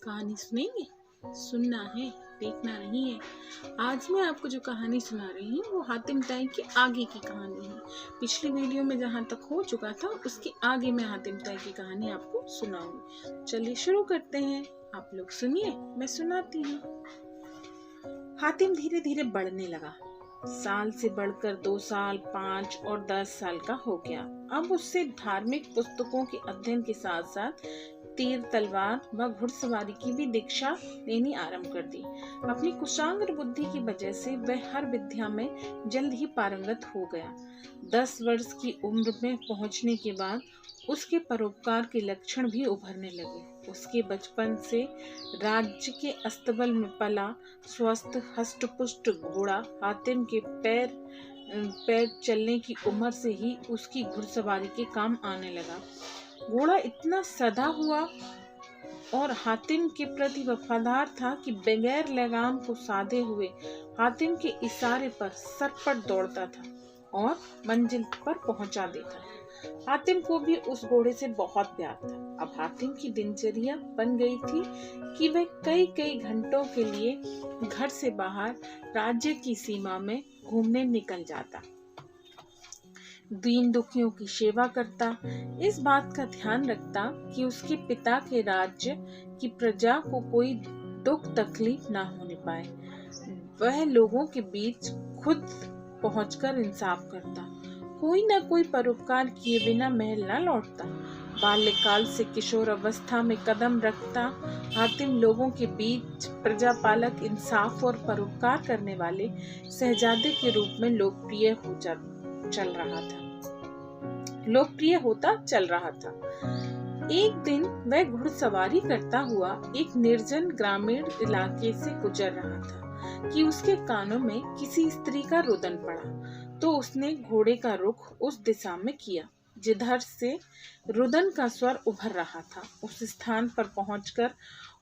कहानी सुनेंगे? सुनना है, देखना नहीं है। आज मैं आपको जो कहानी सुना रही हूँ वो हातिम ताई की आगे की कहानी है। पिछली वीडियो में जहाँ तक हो चुका था उसके आगे मैं हातिम ताई की कहानी आपको सुनाऊंगी। चलिए शुरू करते हैं। आप लोग सुनिए, मैं सुनाती हूँ। हातिम धीरे धीरे बढ़ने लगा। साल से बढ़कर 2 साल, 5 और 10 साल का हो गया। अब उससे धार्मिक पुस्तकों के अध्ययन के साथ साथ तीर तलवार व घुड़सवारी की भी दीक्षा लेनी आरंभ कर दी। अपनी कुशाग्र बुद्धि की वजह से वह हर विद्या में जल्द ही पारंगत हो गया। 10 वर्ष की उम्र में पहुंचने के बाद उसके परोपकार के लक्षण भी उभरने लगे। उसके बचपन से राज्य के अस्तबल में पला स्वस्थ हष्टपुष्ट घोड़ा हातिम के पैर चलने की उम्र से ही उसकी घुड़सवारी के काम आने लगा। घोड़ा इतना सदा हुआ और हातिम के प्रति वफादार था कि बगैर लगाम को साधे हुए हातिम के इशारे पर सरपट दौड़ता था और मंजिल पर पहुंचा देता था। हातिम को भी उस घोड़े से बहुत प्यार था। अब हातिम की दिनचर्या बन गई थी कि वह कई कई घंटों के लिए घर से बाहर राज्य की सीमा में घूमने निकल जाता, दीन दुखियों की सेवा करता, इस बात का ध्यान रखता कि उसके पिता के राज्य की प्रजा को कोई दुख तकलीफ ना होने पाए। वह लोगों के बीच खुद पहुंचकर इंसाफ करता, कोई ना कोई परोपकार किए बिना महल न लौटता। बाल्यकाल से किशोर अवस्था में कदम रखता हातिम लोगों के बीच प्रजापालक, इंसाफ और परोपकार करने वाले शहजादे के रूप में लोकप्रिय होता चल रहा था। एक दिन वह घुड़सवारी करता हुआ एक निर्जन ग्रामीण इलाके से गुजर रहा था कि उसके कानों में किसी स्त्री का रुदन पड़ा। तो उसने घोड़े का रुख उस दिशा में किया जिधर से रुदन का स्वर उभर रहा था। उस स्थान पर पहुंचकर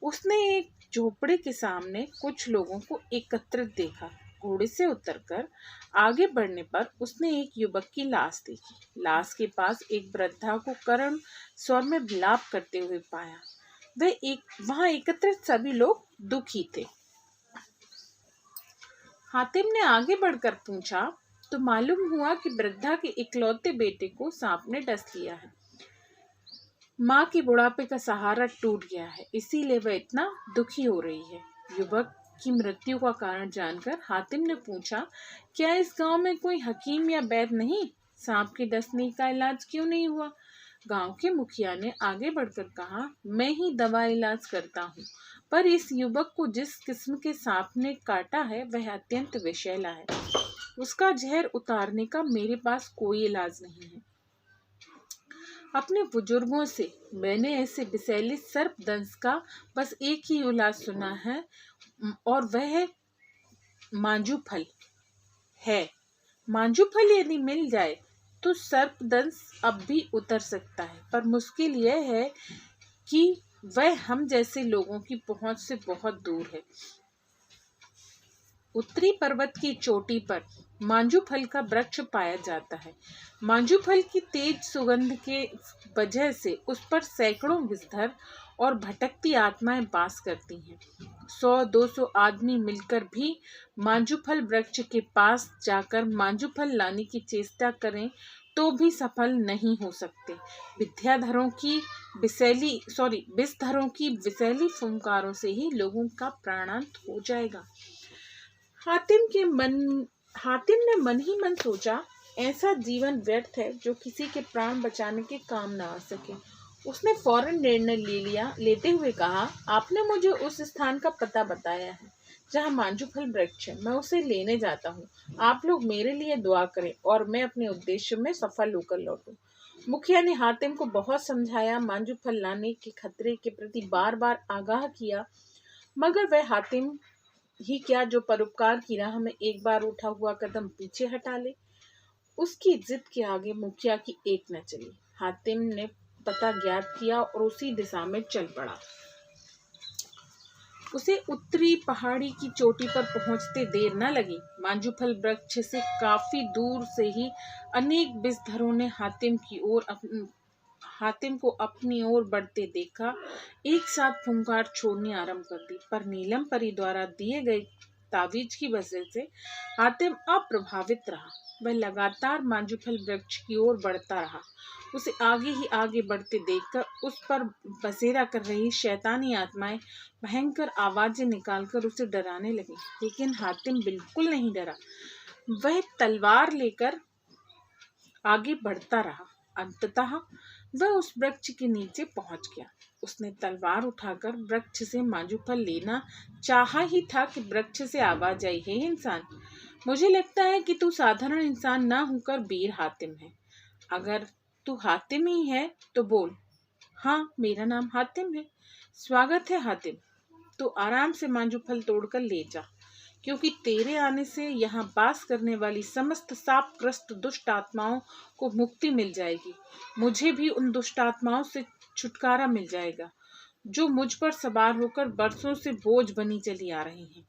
उसने एक झोपड़े के सामने कुछ लोगों को एकत्रित देखा। घोड़े से उतरकर आगे बढ़ने पर उसने एक युवक की लाश देखी। लाश के पास एक वृद्धा को करुण स्वर में विलाप करते हुए पाया। वहां एकत्रित सभी लोग दुखी थे। हातिम ने आगे बढ़कर पूछा तो मालूम हुआ कि वृद्धा के इकलौते बेटे को सांप ने डस लिया है। माँ के बुढ़ापे का सहारा टूट गया है, इसीलिए वह इतना दुखी हो रही है। युवक की मृत्यु का कारण जानकर हातिम ने पूछा, क्या इस गांव में कोई हकीम या वैद्य नहीं? सांप के डसने का इलाज क्यों नहीं हुआ? गांव के मुखिया ने आगे बढ़कर कहा, मैं ही दवा इलाज करता हूँ, पर इस युवक को जिस किस्म के सांप ने काटा है वह अत्यंत विषैला है। उसका जहर उतारने का मेरे पास कोई इलाज नहीं है। अपने बुजुर्गों से मैंने ऐसे विषैले सर्पदंश का बस एक ही इलाज सुना है और वह मांजू फल है। मांजू फल यदि मिल जाए तो सर्पदंश अब भी उतर सकता है, पर मुश्किल यह है कि वह हम जैसे लोगों की पहुंच से बहुत दूर है। उत्तरी पर्वत की चोटी पर मांजू फल का वृक्ष पाया जाता है। मांजू फल की तेज सुगंध के वजह से उस पर सैकड़ों विषधर और भटकती आत्माएं वास करती हैं। 100-200 आदमी मिलकर भी मांजू फल वृक्ष के पास जाकर मांजू फल लाने की चेष्टा करें तो भी सफल नहीं हो सकते। विषधरों की विषैली फुंकारों से ही लोगों का प्राणांत हो जाएगा। हातिम ने मन ही मन सोचा, ऐसा जीवन व्यर्थ है जो किसी के प्राण बचाने के काम ना आ सके। उसने फौरन निर्णय लेते हुए कहा, आपने मुझे उस स्थान का पता बताया है जहाँ मांजू फल वृक्ष है, मैं उसे लेने जाता हूँ। आप लोग मेरे लिए दुआ करें और मैं अपने उद्देश्य में सफल होकर लौटूं। मुखिया ने हातिम को बहुत समझाया, मांजू फल लाने के खतरे के प्रति बार बार आगाह किया, मगर वह हातिम ही क्या जो परोपकार की राह में एक बार उठा हुआ कदम पीछे हटा ले। उसकी जिद के आगे मुखिया की एक न चली। हातिम ने पता ज्ञात किया और उसी दिशा में चल पड़ा। उसे उत्तरी पहाड़ी की चोटी पर पहुंचते देर न लगी। मांजू फल वृक्ष से काफी दूर से ही अनेक विषधरों ने हातिम को अपनी ओर बढ़ते देखा, एक साथ फुंकार छोड़नी आरंभ कर दी। पर नीलम परी द्वारा दिए गए तावीज की वजह से हातिम अप्रभावित रहा। वह लगातार मांजुफल वृक्ष की ओर बढ़ता रहा। उसे आगे ही आगे बढ़ते देखकर उस पर बसेरा कर रही शैतानी आत्माएं भयंकर आवाजें निकालकर उसे डराने लगी, लेकिन हातिम बिल्कुल नहीं डरा। वह तलवार लेकर आगे बढ़ता रहा। अंततः वह उस वृक्ष के नीचे पहुंच गया। उसने तलवार उठाकर वृक्ष से मांजुफल लेना चाहा ही था कि वृक्ष से आवाज आई, हे इंसान, मुझे लगता है कि तू साधारण इंसान ना होकर वीर हातिम है। अगर तू हातिम ही है तो बोल। हाँ, मेरा नाम हातिम है। स्वागत है हातिम। तू आराम से मांजुफल तोड़कर ले जा, क्योंकि तेरे आने से यहाँ वास करने वाली समस्त शापग्रस्त दुष्ट आत्माओं को मुक्ति मिल जाएगी। मुझे भी उन दुष्ट आत्माओं से छुटकारा मिल जाएगा जो मुझ पर सवार होकर बरसों से बोझ बनी चली आ रही हैं।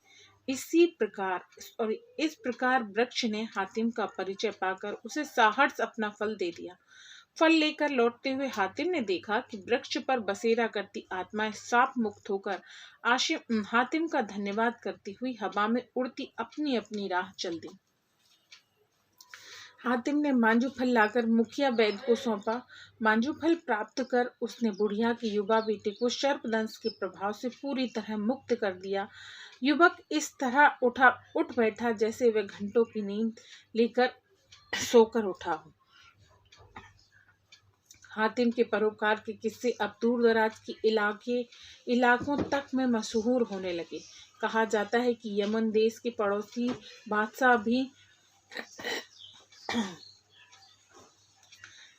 इस प्रकार वृक्ष ने हातिम का परिचय पाकर उसे साहस अपना फल दे दिया। फल लेकर लौटते हुए हातिम ने देखा कि वृक्ष पर बसेरा करती आत्माएं साप मुक्त होकर हातिम का धन्यवाद करती हुई हवा में उड़ती अपनी अपनी राह चल दी। हातिम ने मांजुफल लाकर मुखिया वैद्य को सौंपा। मांजुफल प्राप्त कर उसने बुढ़िया के युवा बेटे को सर्पदंश के प्रभाव से पूरी तरह मुक्त कर दिया। युवक इस तरह उठ बैठा जैसे वह घंटों की नींद लेकर सोकर उठा हो। हातिम के परोपकार के किस्से अब दूर दराज के इलाकों तक में मशहूर होने लगे। कहा जाता है कि यमन देश के पड़ोसी बादशाह भी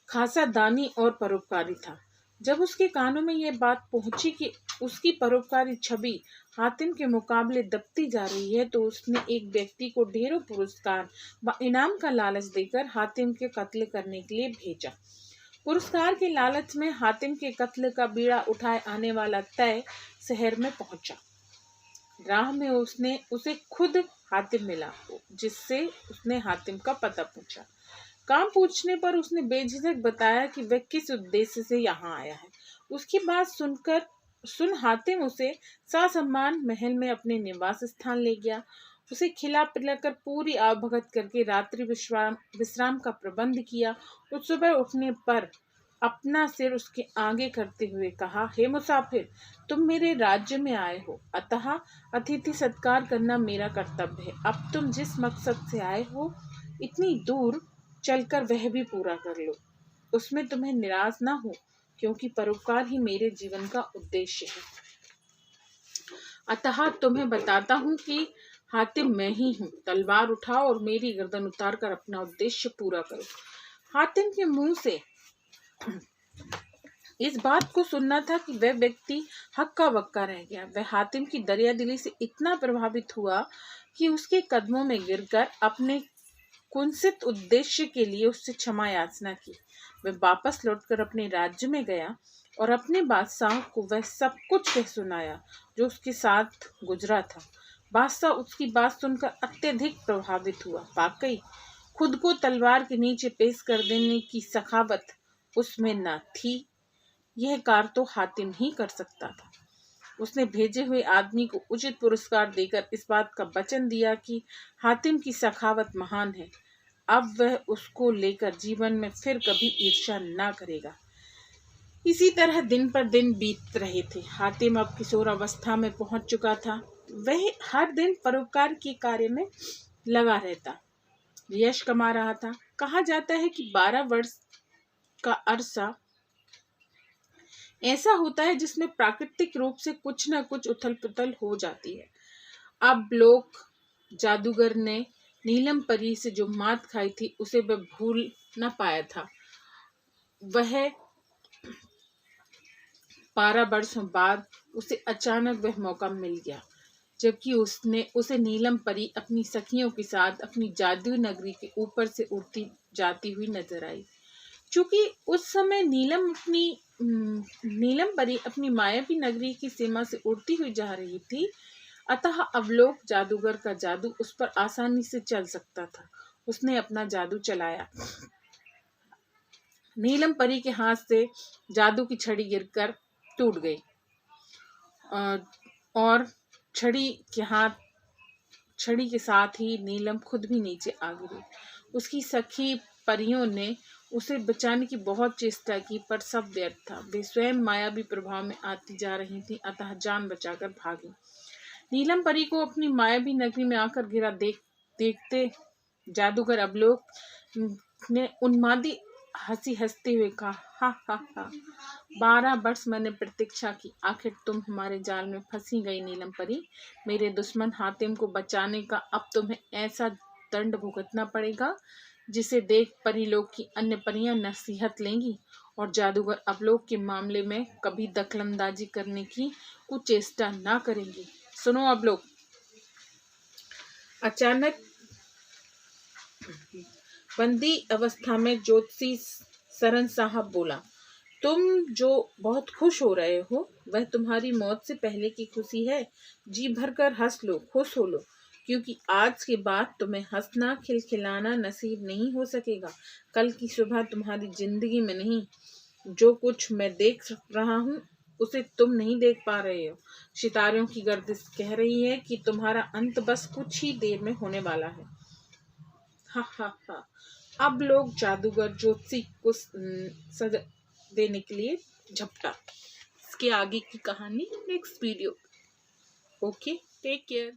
खासा दानी और परोपकारी था। जब उसके कानों में यह बात पहुंची कि उसकी परोपकारी छवि हातिम के मुकाबले दबती जा रही है, तो उसने एक व्यक्ति को ढेरों पुरस्कार व इनाम का लालच देकर हातिम के कत्ल करने के लिए भेजा। पुरस्कार के लालच में हातिम के कत्ल का बीड़ा उठाए आने वाला तय शहर में पहुंचा। राह में उसे खुद हातिम मिला, जिससे उसने हातिम का पता पूछा। काम पूछने पर उसने बेझिझक बताया कि वह किस उद्देश्य से यहाँ आया है। उसकी बात सुन हातिम उसे ससम्मान महल में अपने निवास स्थान ले गया। उसे खिला पिलाकर पूरी आवभगत करके रात्रि विश्राम का प्रबंध किया। उस सुबह उठने पर अपना सिर उसके आगे करते हुए कहा, हे मुसाफिर, तुम मेरे राज्य में आए हो, अतः अतिथि सत्कार करना मेरा कर्तव्य है। अब तुम जिस मकसद से आए हो, इतनी दूर चलकर वह भी पूरा कर लो। उसमें तुम्हें निराश ना हो, क्योंकि परोपकार ही मेरे जीवन का उद्देश्य है। अतः तुम्हें बताता हूँ कि हातिम मैं ही हूँ। तलवार उठाओ और मेरी गर्दन उतार कर अपना उद्देश्य पूरा करो। हातिम के मुंह से इस बात को सुनना था कि वह व्यक्ति हक्का बक्का रह गया। वह हातिम की दरिया दिली से इतना प्रभावित हुआ कि उसके कदमों में गिरकर अपने कुंसित उद्देश्य के लिए उससे क्षमा याचना की। वह वापस लौटकर अपने राज्य में गया और अपने बादशाह को वह सब कुछ कह सुनाया जो उसके साथ गुजरा था। बादशाह उसकी बात सुनकर अत्यधिक प्रभावित हुआ। वाकई खुद को तलवार के नीचे पेश कर देने की सखावत उसमें न थी। यह कार्य तो हातिम ही कर सकता था। उसने भेजे हुए आदमी को उचित पुरस्कार देकर इस बात का वचन दिया कि हातिम की सखावत महान है। अब वह उसको लेकर जीवन में फिर कभी ईर्ष्या ना करेगा। इसी तरह दिन पर दिन बीत रहे थे। हातिम अब किशोरावस्था में पहुंच चुका था। वह हर दिन परोपकार के कार्य में लगा रहता, यश कमा रहा था। कहा जाता है कि 12 वर्ष का अरसा ऐसा होता है जिसमें प्राकृतिक रूप से कुछ न कुछ उथल पुथल हो जाती है। अब लोग जादूगर ने नीलम परी से जो मात खाई थी उसे वह भूल न पाया था। वह 12 वर्षों बाद उसे अचानक वह मौका मिल गया, जबकि उसे नीलम परी अपनी सखियों के साथ अपनी जादू नगरी के ऊपर से उड़ती जाती हुई नजर आई। चूंकि उस समय नीलम परी अपनी मायावी नगरी की सीमा से उड़ती हुई जा रही थी, अतः अवलोक जादूगर का जादू उस पर आसानी से चल सकता था। उसने अपना जादू चलाया। नीलम परी के हाथ से जादू की छड़ी गिरकर टूट गई और छड़ी के साथ ही नीलम खुद भी नीचे आ गिरी। उसकी सखी परियों ने उसे बचाने की बहुत चेष्टा की, पर सब व्यर्थ था। वे स्वयं मायावी प्रभाव में आती जा रही थी, अतः जान बचाकर भागी। नीलम परी को अपनी मायावी नगरी में आकर गिरा देखते जादूगर अवलोक ने उन्मादी हंसी हंसते हुए कहा, हा हा हा, 12 वर्ष मैंने प्रतीक्षा की, आखिर तुम हमारे जाल में फंसी गई नीलम परी। मेरे दुश्मन हातिम को बचाने का अब तुम्हें ऐसा दंड भुगतना पड़ेगा जिसे देख परीलोक की अन्य परियां नसीहत लेंगी और जादूगर अवलोक के मामले में कभी दखलंदाजी करने की कुचेष्टा न करेंगी। सुनो अवलोक, अचानक बंदी अवस्था में ज्योतिषी सरन साहब बोला, तुम जो बहुत खुश हो रहे हो वह तुम्हारी मौत से पहले की खुशी है। जी भरकर हंस लो, खुश हो लो, क्योंकि आज के बाद तुम्हें हंसना खिलखिलाना नसीब नहीं हो सकेगा। कल की सुबह तुम्हारी जिंदगी में नहीं, जो कुछ मैं देख रहा हूँ उसे तुम नहीं देख पा रहे हो। सितारों की गर्दिश कह रही है कि तुम्हारा अंत बस कुछ ही देर में होने वाला है। हा हा हा। अब लोग जादूगर ज्योतिषी को सजा देने के लिए झपटा। इसके आगे की कहानी next video. Okay, take care.